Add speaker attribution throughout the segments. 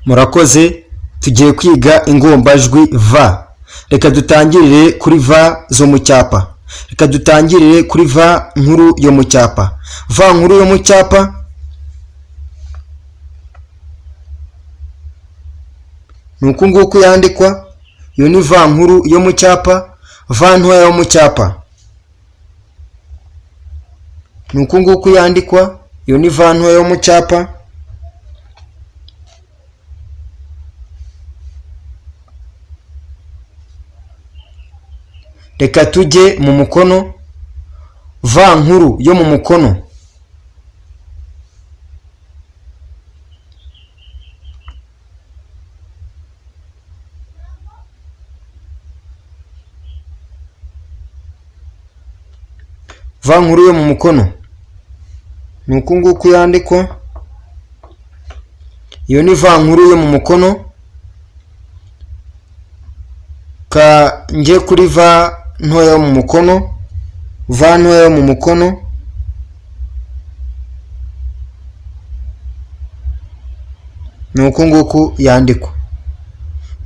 Speaker 1: Murakoze, tugiye kwiga ingombajwi va. Reka dutangirire kuri va zo mu cyapa. Reka dutangirire kuri va nkuru yo mu cyapa. Va nkuru yo mu cyapa nuko nguko yandikwa. Iyo ni va nkuru yo mu cyapa. Va ntoya yo mu cyapa nuko nguko yandikwa. Iyo ni va ntoya yo mu cyapa. Reka tujye mu mukono. Va nkuru yo mu mukono va nkuru yo mu mukono nuko nguko yandikwa. Iyo ni va nkuru yo mu mukono. Ka nje kuri va ntoya yo mu mukono. Va ntoya yo mu mukono nuko nguko yandikwa.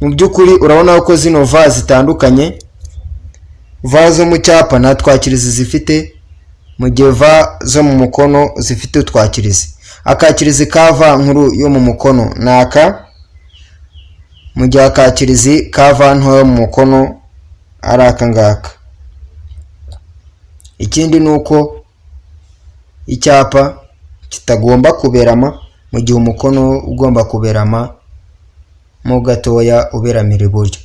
Speaker 1: Mu by'ukuri urabona ko zino va zitandukanye. Va zo mu cyapa nta twakirizi zifite, mu gihe va zo mu mukono zifite utwakirizi. Akakirizi ka va nkuru yo mu mukono ni aka, mu gihe akakirizi ka va ntoya yo mu mukono ari aka ngaka. Ikindi ni uko icyapa kitagomba kuberama, mu gihe umukono ugomba kuberama mo gatoya uberamira iburyo.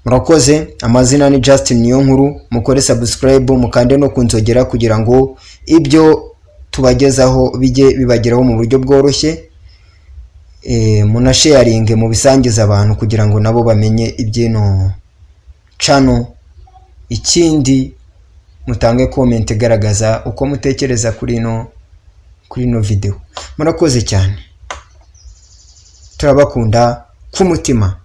Speaker 1: Murakoze, amazina ni Justin Niyonkuru. Mukore subscribe, mukande no kunzogera kugira ngo ibyo tubagezaho bijye bibageraho mu buryo bworoshye. Munasharinge mu bisangiza abantu kugira ngo nabo bamenye ibyino channel. Ikindi mutange comment igaragaza uko mutekereza kuri ino video. Murakoze cyane, turabakunda ku mutima.